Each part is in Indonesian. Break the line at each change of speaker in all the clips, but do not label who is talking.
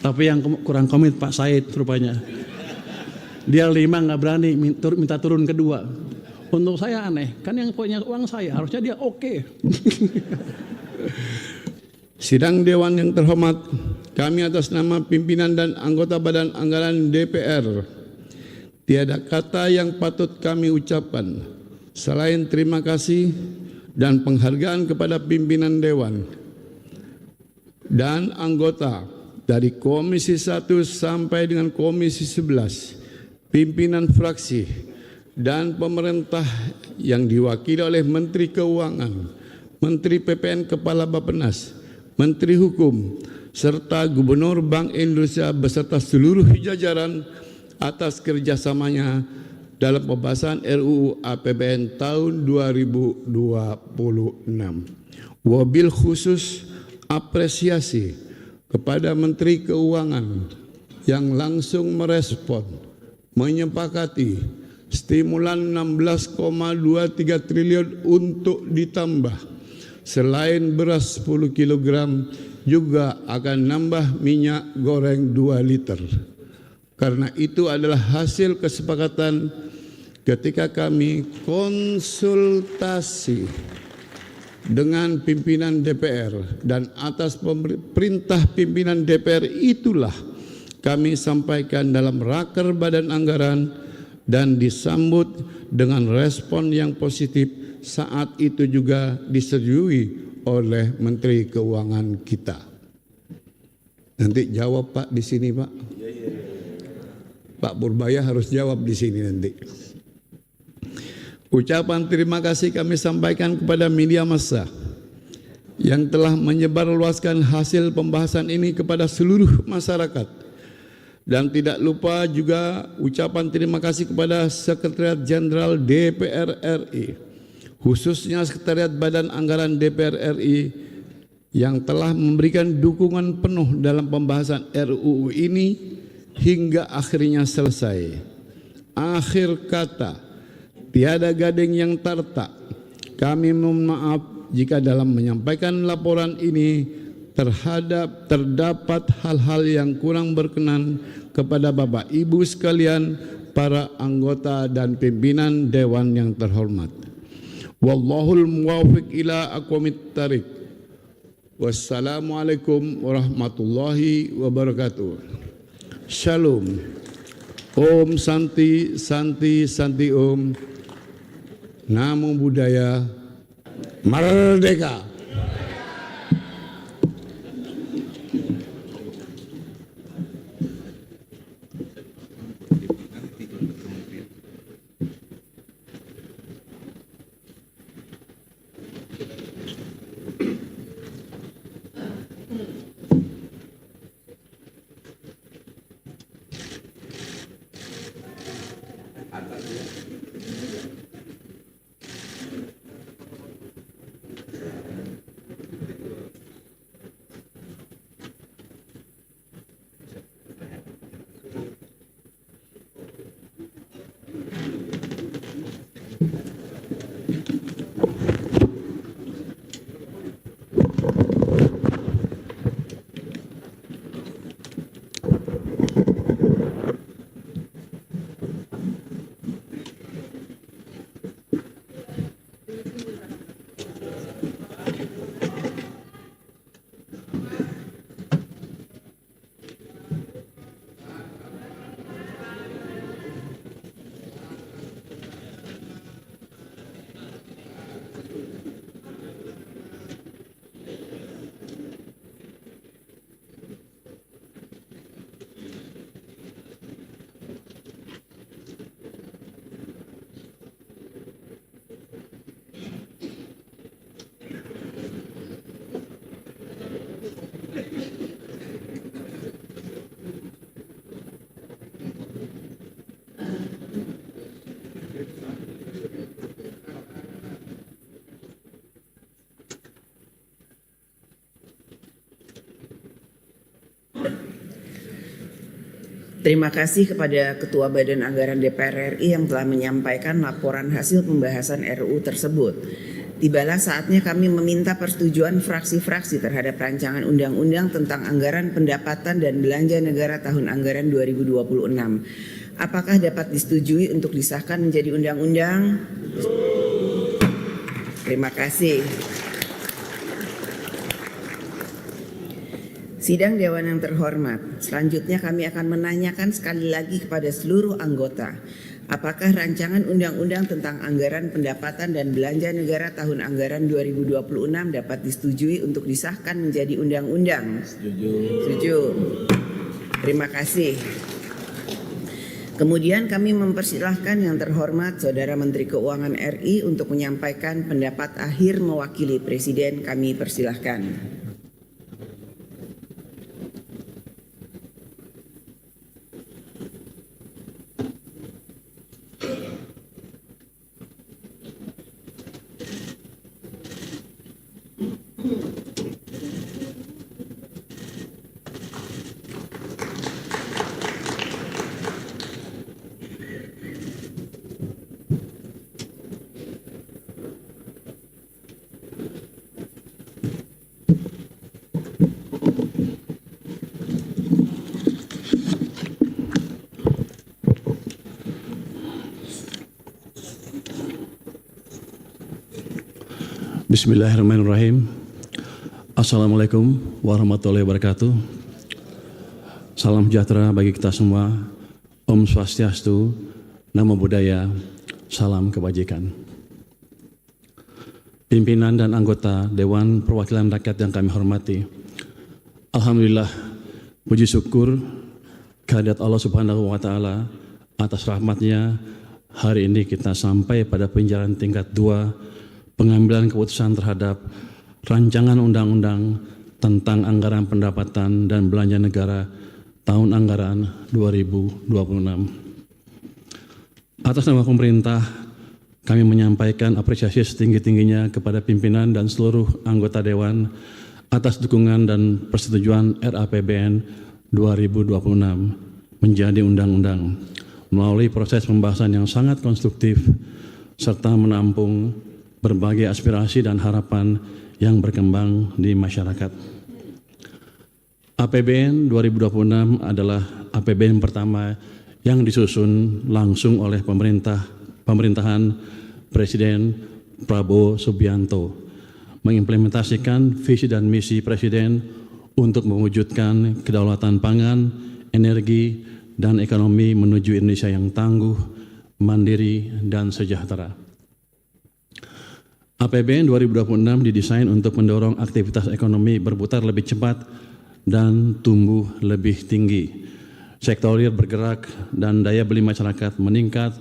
Tapi yang kurang komit Pak Said rupanya. Dia 5 nggak berani minta turun kedua. Untuk saya aneh, kan yang punya uang saya, harusnya dia oke.
Sidang Dewan yang terhormat, kami atas nama pimpinan dan anggota Badan Anggaran DPR, tiada kata yang patut kami ucapkan selain terima kasih dan penghargaan kepada pimpinan Dewan dan anggota dari Komisi 1 sampai dengan Komisi 11, pimpinan fraksi, dan pemerintah yang diwakili oleh Menteri Keuangan, Menteri PPN Kepala Bappenas, Menteri Hukum, serta Gubernur Bank Indonesia beserta seluruh jajaran atas kerjasamanya dalam pembahasan RUU APBN tahun 2026. Wabil khusus apresiasi kepada Menteri Keuangan yang langsung merespon, menyepakati stimulan 16,23 triliun untuk ditambah. Selain beras 10 kg juga akan nambah minyak goreng 2 liter. Karena itu adalah hasil kesepakatan ketika kami konsultasi dengan pimpinan DPR, dan atas perintah pimpinan DPR itulah kami sampaikan dalam raker Badan Anggaran dan disambut dengan respon yang positif. Saat itu juga disetujui oleh Menteri Keuangan kita. Nanti jawab Pak di sini Pak. Pak Purbaya harus jawab di sini nanti. Ucapan terima kasih kami sampaikan kepada media massa yang telah menyebarluaskan hasil pembahasan ini kepada seluruh masyarakat. Dan tidak lupa juga ucapan terima kasih kepada Sekretariat Jenderal DPR RI, khususnya Sekretariat Badan Anggaran DPR RI yang telah memberikan dukungan penuh dalam pembahasan RUU ini hingga akhirnya selesai. Akhir kata, tiada gading yang tertak. Kami mohon maaf jika dalam menyampaikan laporan ini terdapat hal-hal yang kurang berkenan kepada Bapak Ibu sekalian, para anggota dan pimpinan Dewan yang terhormat. Wallahul muwaffiq ila aqwamit thariq. Wassalamualaikum warahmatullahi wabarakatuh. Shalom. Om Santi Santi Santi Om. Namo Buddhaya. Merdeka.
Terima kasih kepada Ketua Badan Anggaran DPR RI yang telah menyampaikan laporan hasil pembahasan RUU tersebut. tibalah saatnya kami meminta persetujuan fraksi-fraksi terhadap rancangan undang-undang tentang anggaran pendapatan dan belanja negara tahun anggaran 2026. Apakah dapat disetujui untuk disahkan menjadi undang-undang? Terima kasih. Sidang Dewan yang terhormat, selanjutnya kami akan menanyakan sekali lagi kepada seluruh anggota, apakah rancangan undang-undang tentang anggaran pendapatan dan belanja negara tahun anggaran 2026 dapat disetujui untuk disahkan menjadi undang-undang? Setuju. Terima kasih. Kemudian kami mempersilahkan yang terhormat Saudara Menteri Keuangan RI untuk menyampaikan pendapat akhir mewakili Presiden. Kami persilahkan.
Bismillahirrahmanirrahim. Assalamualaikum warahmatullahi wabarakatuh. Salam sejahtera bagi kita semua. Om Swastiastu, Namo Buddhaya, salam kebajikan. Pimpinan dan anggota Dewan Perwakilan Rakyat yang kami hormati, alhamdulillah, puji syukur kehadirat Allah Subhanahu wa Ta'ala atas rahmatnya. Hari ini kita sampai pada penjelasan tingkat 2 pengambilan keputusan terhadap rancangan undang-undang tentang anggaran pendapatan dan belanja negara tahun anggaran 2026. Atas nama pemerintah, kami menyampaikan apresiasi setinggi-tingginya kepada pimpinan dan seluruh anggota Dewan atas dukungan dan persetujuan RAPBN 2026 menjadi undang-undang melalui proses pembahasan yang sangat konstruktif serta menampung berbagai aspirasi dan harapan yang berkembang di masyarakat. APBN 2026 adalah APBN pertama yang disusun langsung oleh pemerintahan Presiden Prabowo Subianto, mengimplementasikan visi dan misi Presiden untuk mewujudkan kedaulatan pangan, energi, dan ekonomi menuju Indonesia yang tangguh, mandiri, dan sejahtera. APBN 2026 didesain untuk mendorong aktivitas ekonomi berputar lebih cepat dan tumbuh lebih tinggi. Sektor real bergerak dan daya beli masyarakat meningkat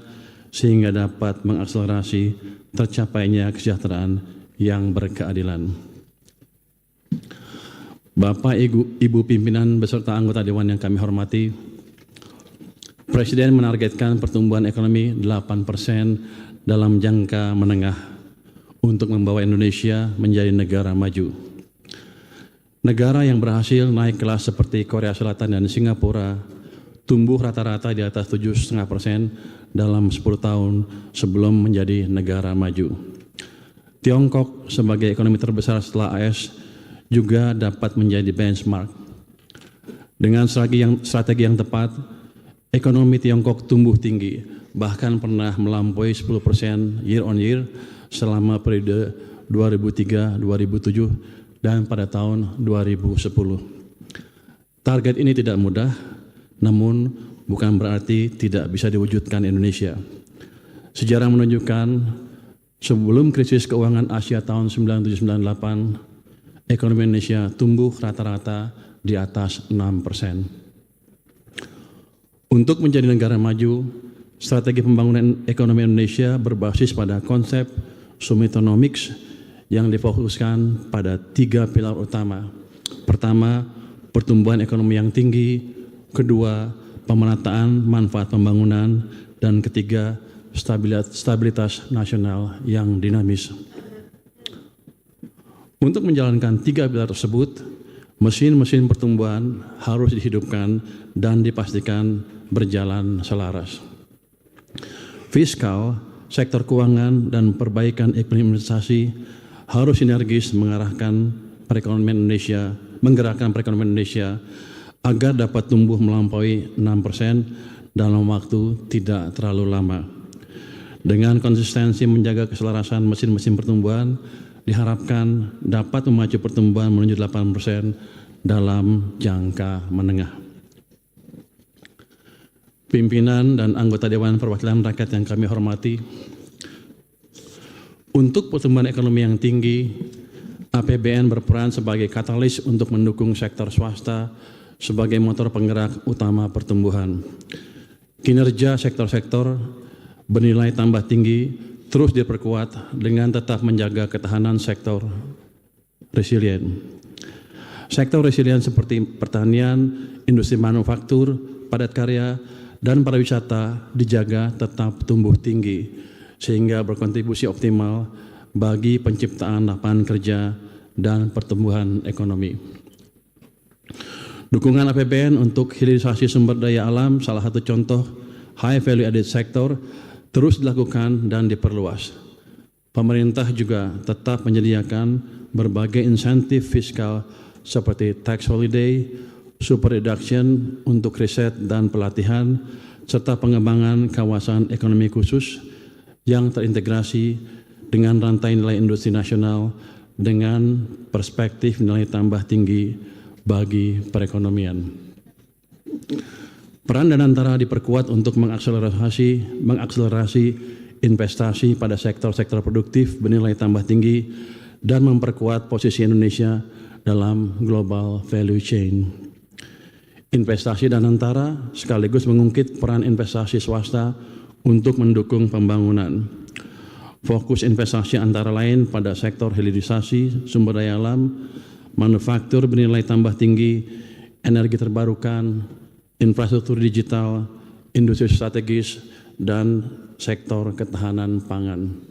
sehingga dapat mengakselerasi tercapainya kesejahteraan yang berkeadilan. Bapak, Ibu pimpinan beserta anggota Dewan yang kami hormati, Presiden menargetkan pertumbuhan ekonomi 8% dalam jangka menengah untuk membawa Indonesia menjadi negara maju. Negara yang berhasil naik kelas seperti Korea Selatan dan Singapura tumbuh rata-rata di atas 7,5% dalam 10 tahun sebelum menjadi negara maju. Tiongkok sebagai ekonomi terbesar setelah AS juga dapat menjadi benchmark. Dengan strategi yang tepat, ekonomi Tiongkok tumbuh tinggi, bahkan pernah melampaui 10% year on year selama periode 2003-2007 dan pada tahun 2010. Target ini tidak mudah, namun bukan berarti tidak bisa diwujudkan Indonesia. Sejarah menunjukkan sebelum krisis keuangan Asia tahun 1998, ekonomi Indonesia tumbuh rata-rata di atas 6%. Untuk menjadi negara maju, strategi pembangunan ekonomi Indonesia berbasis pada konsep Sumitonomics yang difokuskan pada 3 pilar utama. Pertama, pertumbuhan ekonomi yang tinggi. Kedua, pemerataan manfaat pembangunan. Dan ketiga, stabilitas nasional yang dinamis. Untuk menjalankan 3 pilar tersebut, mesin-mesin pertumbuhan harus dihidupkan dan dipastikan berjalan selaras. Fiskal sektor keuangan dan perbaikan iklim investasi harus sinergis menggerakkan perekonomian Indonesia agar dapat tumbuh melampaui 6% dalam waktu tidak terlalu lama. Dengan konsistensi menjaga keselarasan mesin-mesin pertumbuhan, diharapkan dapat memacu pertumbuhan menuju 8% dalam jangka menengah. Pimpinan dan anggota Dewan Perwakilan Rakyat yang kami hormati, untuk pertumbuhan ekonomi yang tinggi, APBN berperan sebagai katalis untuk mendukung sektor swasta sebagai motor penggerak utama pertumbuhan. Kinerja sektor-sektor bernilai tambah tinggi terus diperkuat dengan tetap menjaga ketahanan sektor resilien. Sektor resilien seperti pertanian, industri manufaktur, padat karya, dan pariwisata dijaga tetap tumbuh tinggi sehingga berkontribusi optimal bagi penciptaan lapangan kerja dan pertumbuhan ekonomi. Dukungan APBN untuk hilirisasi sumber daya alam, salah satu contoh high value added sector, terus dilakukan dan diperluas. Pemerintah juga tetap menyediakan berbagai insentif fiskal seperti tax holiday, super deduction untuk riset dan pelatihan, serta pengembangan kawasan ekonomi khusus yang terintegrasi dengan rantai nilai industri nasional dengan perspektif nilai tambah tinggi bagi perekonomian. Peran Danantara diperkuat untuk mengakselerasi investasi pada sektor-sektor produktif bernilai tambah tinggi dan memperkuat posisi Indonesia dalam global value chain. Investasi Danantara sekaligus mengungkit peran investasi swasta untuk mendukung pembangunan. Fokus investasi antara lain pada sektor hilirisasi, sumber daya alam, manufaktur bernilai tambah tinggi, energi terbarukan, infrastruktur digital, industri strategis, dan sektor ketahanan pangan.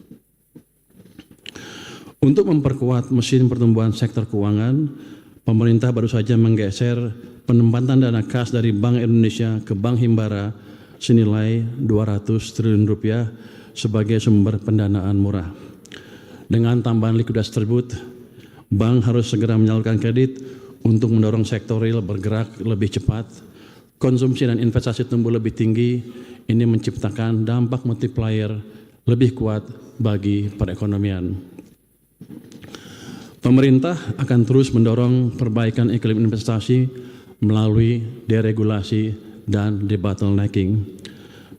Untuk memperkuat mesin pertumbuhan sektor keuangan, pemerintah baru saja menggeser penempatan dana kas dari Bank Indonesia ke Bank Himbara senilai 200 triliun rupiah sebagai sumber pendanaan murah. Dengan tambahan likuiditas tersebut, bank harus segera menyalurkan kredit untuk mendorong sektor real bergerak lebih cepat, konsumsi dan investasi tumbuh lebih tinggi. Ini menciptakan dampak multiplier lebih kuat bagi perekonomian. Pemerintah akan terus mendorong perbaikan iklim investasi melalui deregulasi dan debottlenecking.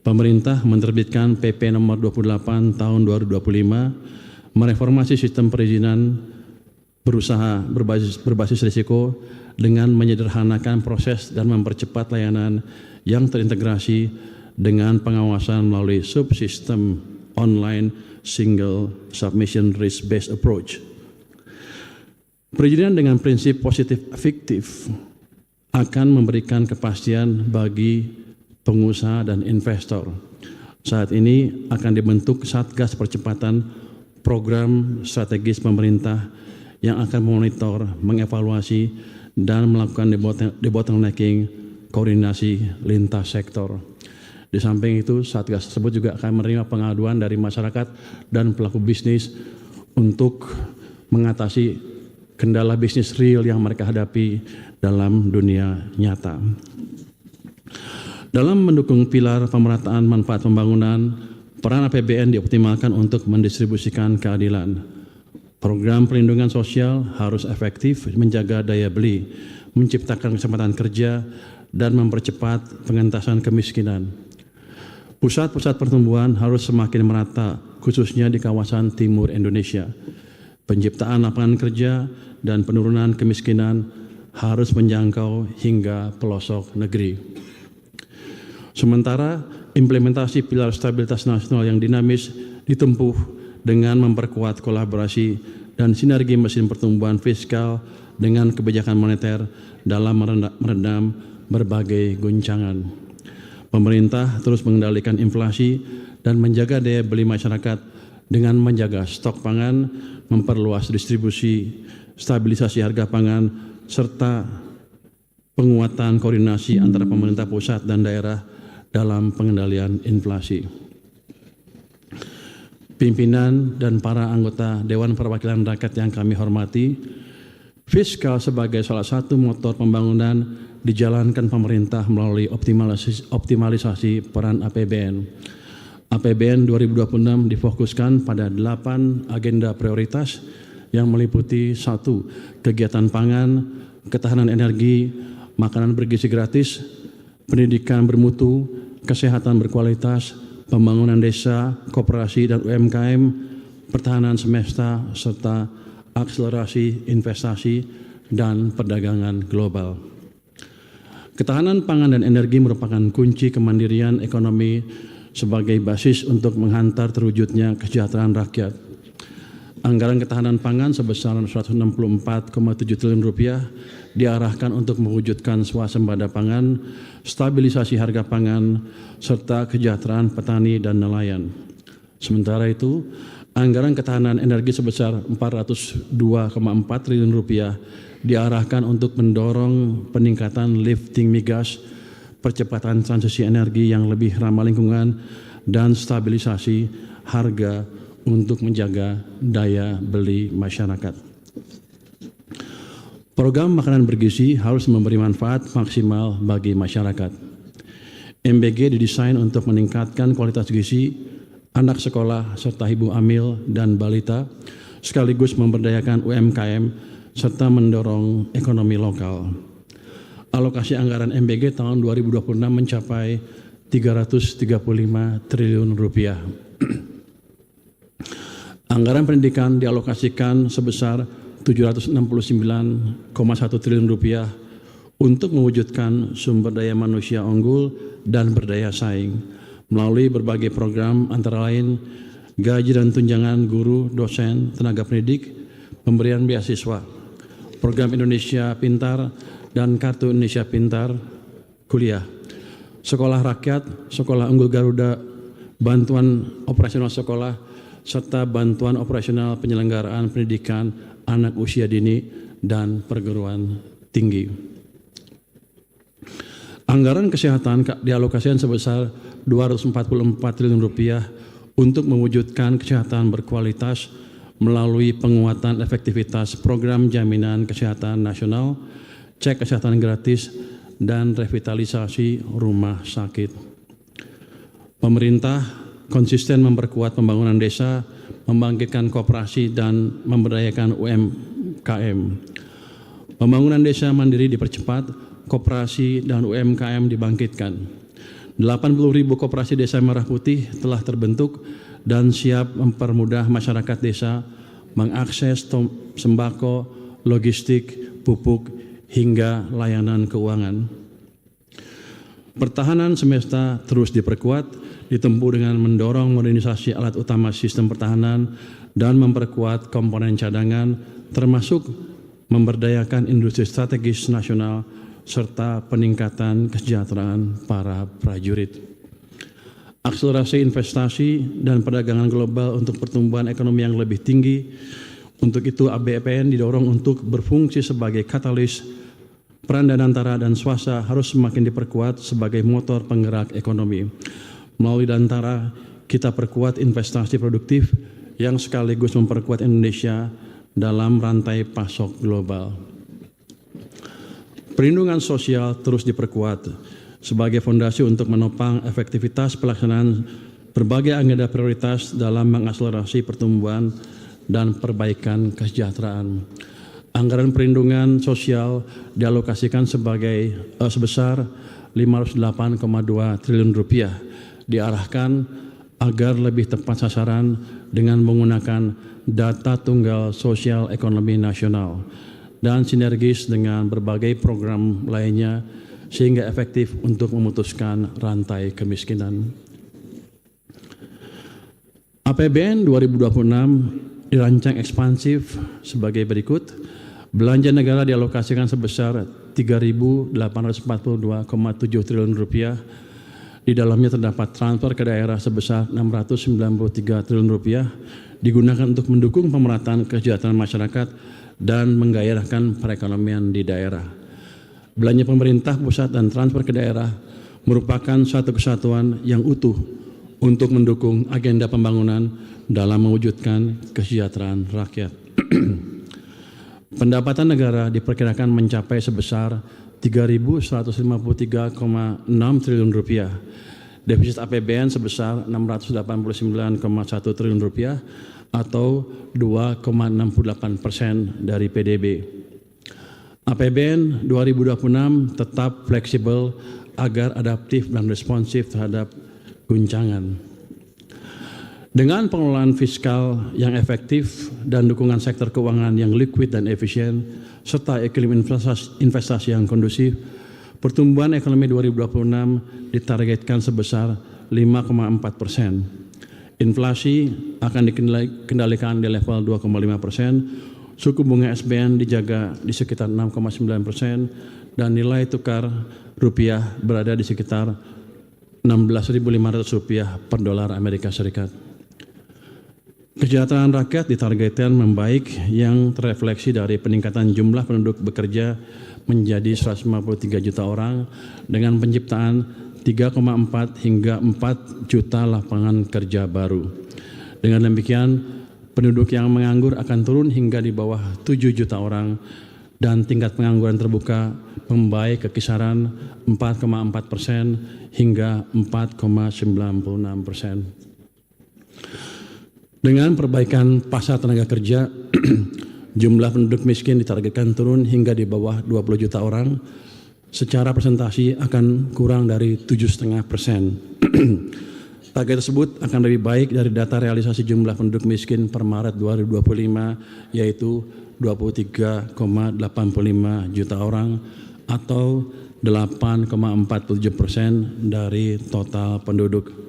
Pemerintah menerbitkan PP nomor 28 tahun 2025 mereformasi sistem perizinan berusaha berbasis risiko dengan menyederhanakan proses dan mempercepat layanan yang terintegrasi dengan pengawasan melalui subsistem online single submission risk based approach. Perizinan dengan prinsip positif fiktif akan memberikan kepastian bagi pengusaha dan investor. Saat ini akan dibentuk Satgas Percepatan Program Strategis Pemerintah yang akan memonitor, mengevaluasi, dan melakukan debottlenecking koordinasi lintas sektor. Di samping itu, Satgas tersebut juga akan menerima pengaduan dari masyarakat dan pelaku bisnis untuk mengatasi kendala bisnis real yang mereka hadapi dalam dunia nyata. Dalam mendukung pilar pemerataan manfaat pembangunan, peran APBN dioptimalkan untuk mendistribusikan keadilan. Program perlindungan sosial harus efektif menjaga daya beli, menciptakan kesempatan kerja, dan mempercepat pengentasan kemiskinan. Pusat-pusat pertumbuhan harus semakin merata, khususnya di kawasan timur Indonesia. Penciptaan lapangan kerja dan penurunan kemiskinan harus menjangkau hingga pelosok negeri. Sementara implementasi pilar stabilitas nasional yang dinamis ditempuh dengan memperkuat kolaborasi dan sinergi mesin pertumbuhan fiskal dengan kebijakan moneter dalam meredam berbagai guncangan. Pemerintah terus mengendalikan inflasi dan menjaga daya beli masyarakat dengan menjaga stok pangan, memperluas distribusi, stabilisasi harga pangan, serta penguatan koordinasi antara pemerintah pusat dan daerah dalam pengendalian inflasi. pimpinan dan para anggota Dewan Perwakilan Rakyat yang kami hormati, fiskal sebagai salah satu motor pembangunan dijalankan pemerintah melalui optimalisasi peran APBN. APBN 2026 difokuskan pada 8 agenda prioritas yang meliputi 1. Kegiatan pangan, ketahanan energi, makanan bergizi gratis, pendidikan bermutu, kesehatan berkualitas, pembangunan desa, koperasi dan UMKM, pertahanan semesta, serta akselerasi investasi dan perdagangan global. Ketahanan pangan dan energi merupakan kunci kemandirian ekonomi sebagai basis untuk menghantar terwujudnya kesejahteraan rakyat. Anggaran ketahanan pangan sebesar 164,7 triliun rupiah diarahkan untuk mewujudkan swasembada pangan, stabilisasi harga pangan, serta kesejahteraan petani dan nelayan. Sementara itu, anggaran ketahanan energi sebesar 402,4 triliun rupiah diarahkan untuk mendorong peningkatan lifting migas, percepatan transisi energi yang lebih ramah lingkungan, dan stabilisasi harga untuk menjaga daya beli masyarakat. Program makanan bergizi harus memberi manfaat maksimal bagi masyarakat. MBG didesain untuk meningkatkan kualitas gizi anak sekolah serta ibu hamil dan balita, sekaligus memberdayakan UMKM serta mendorong ekonomi lokal. Alokasi anggaran MBG tahun 2026 mencapai 335 triliun rupiah. Anggaran pendidikan dialokasikan sebesar 769,1 triliun rupiah untuk mewujudkan sumber daya manusia unggul dan berdaya saing melalui berbagai program antara lain gaji dan tunjangan guru, dosen, tenaga pendidik, pemberian beasiswa, program Indonesia Pintar dan Kartu Indonesia Pintar kuliah, sekolah rakyat, sekolah unggul Garuda, bantuan operasional sekolah, serta bantuan operasional penyelenggaraan pendidikan anak usia dini dan perguruan tinggi. Anggaran kesehatan dialokasikan sebesar 244 triliun rupiah untuk mewujudkan kesehatan berkualitas melalui penguatan efektivitas program jaminan kesehatan nasional, cek kesehatan gratis, dan revitalisasi rumah sakit. Pemerintah konsisten memperkuat pembangunan desa, membangkitkan koperasi, dan memberdayakan UMKM. Pembangunan desa mandiri dipercepat, koperasi dan UMKM dibangkitkan. 80.000 koperasi desa Merah Putih telah terbentuk dan siap mempermudah masyarakat desa mengakses sembako, logistik, pupuk, hingga layanan keuangan. Pertahanan semesta terus diperkuat, ditempuh dengan mendorong modernisasi alat utama sistem pertahanan dan memperkuat komponen cadangan, termasuk memberdayakan industri strategis nasional serta peningkatan kesejahteraan para prajurit. Akselerasi investasi dan perdagangan global untuk pertumbuhan ekonomi yang lebih tinggi. Untuk itu APBN didorong untuk berfungsi sebagai katalis. Peran Danantara dan swasta harus semakin diperkuat sebagai motor penggerak ekonomi. Melalui Danantara, kita perkuat investasi produktif yang sekaligus memperkuat Indonesia dalam rantai pasok global. Perlindungan sosial terus diperkuat sebagai fondasi untuk menopang efektivitas pelaksanaan berbagai agenda prioritas dalam mengakselerasi pertumbuhan dan perbaikan kesejahteraan. Anggaran perlindungan sosial dialokasikan sebesar 508,2 triliun rupiah, diarahkan agar lebih tepat sasaran dengan menggunakan data tunggal sosial ekonomi nasional dan sinergis dengan berbagai program lainnya sehingga efektif untuk memutuskan rantai kemiskinan. APBN 2026 dirancang ekspansif sebagai berikut. Belanja negara dialokasikan sebesar 3.842,7 triliun rupiah. Di dalamnya terdapat transfer ke daerah sebesar 693 triliun rupiah digunakan untuk mendukung pemerataan kesejahteraan masyarakat dan menggairahkan perekonomian di daerah. Belanja pemerintah pusat dan transfer ke daerah merupakan satu kesatuan yang utuh untuk mendukung agenda pembangunan dalam mewujudkan kesejahteraan rakyat. Pendapatan negara diperkirakan mencapai sebesar 3.153,6 triliun rupiah. Defisit APBN sebesar 689,1 triliun rupiah atau 2,68% dari PDB. APBN 2026 tetap fleksibel agar adaptif dan responsif terhadap guncangan. Dengan pengelolaan fiskal yang efektif dan dukungan sektor keuangan yang liquid dan efisien, serta iklim investasi yang kondusif, pertumbuhan ekonomi 2026 ditargetkan sebesar 5,4%. Inflasi akan dikendalikan di level 2,5%, suku bunga SBN dijaga di sekitar 6,9%, dan nilai tukar rupiah berada di sekitar 16.500 rupiah per dolar Amerika Serikat. Kesejahteraan rakyat ditargetkan membaik yang terrefleksi dari peningkatan jumlah penduduk bekerja menjadi 153 juta orang dengan penciptaan 3,4 hingga 4 juta lapangan kerja baru. Dengan demikian, penduduk yang menganggur akan turun hingga di bawah 7 juta orang dan tingkat pengangguran terbuka membaik ke kisaran 4,4% hingga 4,96%. Dengan perbaikan pasar tenaga kerja, jumlah penduduk miskin ditargetkan turun hingga di bawah 20 juta orang. Secara presentasi akan kurang dari 7,5%. Target tersebut akan lebih baik dari data realisasi jumlah penduduk miskin per Maret 2025, yaitu 23,85 juta orang atau 8,47% dari total penduduk.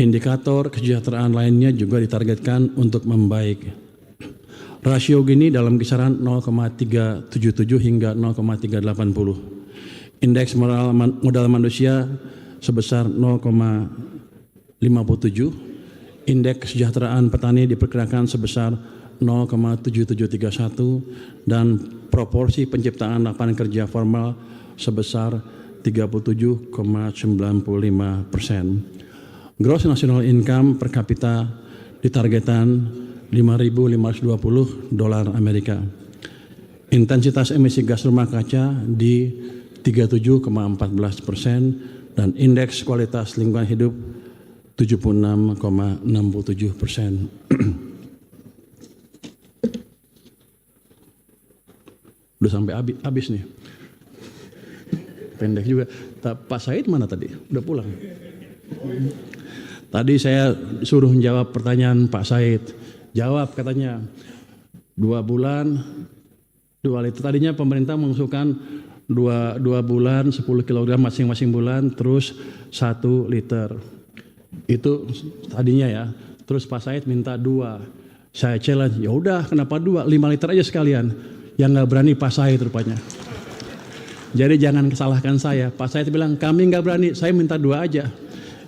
Indikator kesejahteraan lainnya juga ditargetkan untuk membaik. Rasio Gini dalam kisaran 0,377 hingga 0,380. Indeks modal manusia sebesar 0,57. Indeks kesejahteraan petani diperkirakan sebesar 0,7731 dan proporsi penciptaan lapangan kerja formal sebesar 37,95%. Gross National Income per kapita ditargetkan 5.520 dolar Amerika. Intensitas emisi gas rumah kaca di 37,14% dan indeks kualitas lingkungan hidup 76,67%. Udah sampai habis nih. Pendek juga. Pak Said mana tadi? Udah pulang. Tadi saya suruh menjawab pertanyaan Pak Said. Jawab katanya 2 bulan 2 liter. Tadinya pemerintah mengusulkan 2 bulan 10 kg masing-masing bulan terus 1 liter. Itu tadinya ya. Terus Pak Said minta 2. Saya challenge, ya udah kenapa 2? 5 liter aja sekalian. Yang nggak berani Pak Said rupanya. Jadi jangan salahkan saya. Pak Said bilang kami nggak berani, saya minta 2 aja.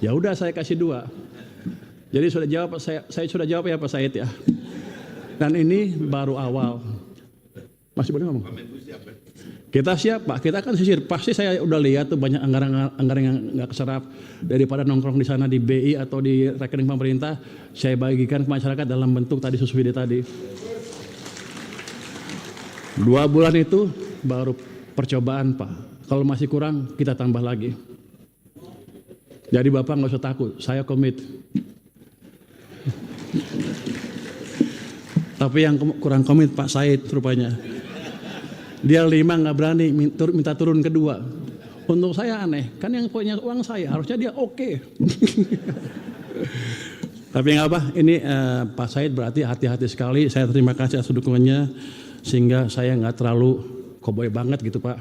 Ya udah saya kasih 2. Jadi sudah jawab, saya sudah jawab ya Pak Said ya. Dan ini baru awal. Masih boleh ngomong? Kita siap Pak, kita akan sisir. Pasti saya udah lihat tuh banyak anggaran yang nggak keserap. Daripada nongkrong di sana di BI atau di rekening pemerintah, saya bagikan ke masyarakat dalam bentuk tadi subsidi tadi. 2 bulan itu baru percobaan Pak. Kalau masih kurang kita tambah lagi. Jadi Bapak nggak usah takut, saya komit. Tapi yang kurang komit Pak Said rupanya. Dia 5 nggak berani, minta turun ke 2. Untuk saya aneh, kan yang punya uang saya, harusnya dia oke. Tapi nggak apa, ini Pak Said berarti hati-hati sekali. Saya terima kasih atas dukungannya, sehingga saya nggak terlalu koboi banget gitu Pak.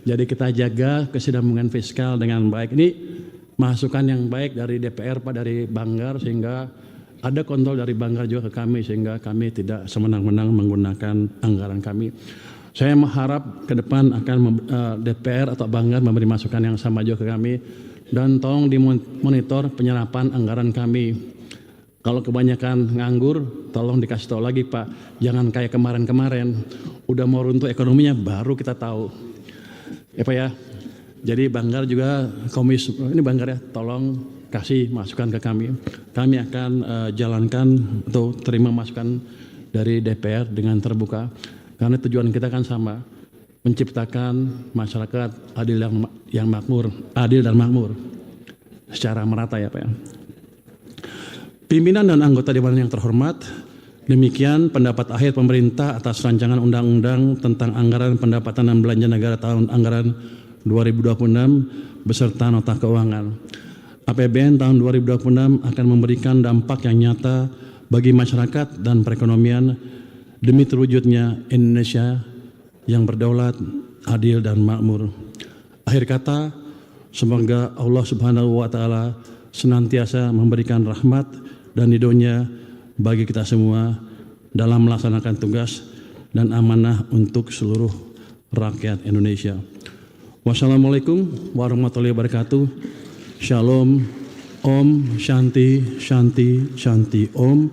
Jadi kita jaga kesinambungan fiskal dengan baik. Ini masukan yang baik dari DPR Pak, dari Banggar, sehingga ada kontrol dari Banggar juga ke kami, sehingga kami tidak semenang-menang menggunakan anggaran kami. Saya mengharap ke depan akan DPR atau Banggar memberi masukan yang sama juga ke kami, dan tolong dimonitor penyerapan anggaran kami. Kalau kebanyakan nganggur, tolong dikasih tahu lagi Pak, jangan kayak kemarin-kemarin, udah mau runtuh ekonominya baru kita tahu. Ya Pak ya. Jadi Banggar juga ini Banggar ya, tolong kasih masukan ke kami. Kami akan jalankan atau terima masukan dari DPR dengan terbuka. Karena tujuan kita kan sama, menciptakan masyarakat adil dan makmur secara merata ya Pak ya. Pimpinan dan anggota Dewan yang terhormat, demikian pendapat akhir pemerintah atas rancangan undang-undang tentang anggaran pendapatan dan belanja negara tahun anggaran 2026 beserta nota keuangan. APBN tahun 2026 akan memberikan dampak yang nyata bagi masyarakat dan perekonomian demi terwujudnya Indonesia yang berdaulat, adil dan makmur. Akhir kata, semoga Allah Subhanahu wa taala senantiasa memberikan rahmat dan ridhonya bagi kita semua dalam melaksanakan tugas dan amanah untuk seluruh rakyat Indonesia. Wassalamualaikum warahmatullahi wabarakatuh. Shalom, Om, Shanti, Shanti, Shanti, Om.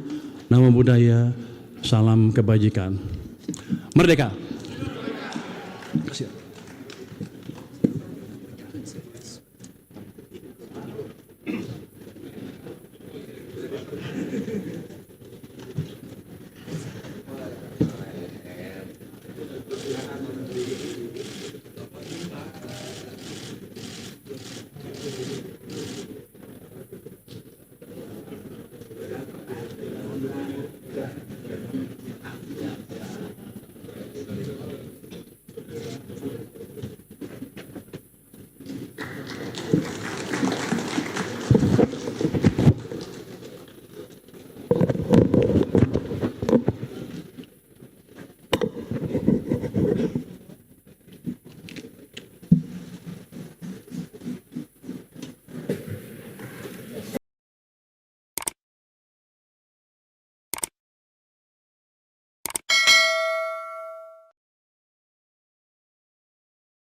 Namo Buddhaya, salam kebajikan. Merdeka. Terima kasih.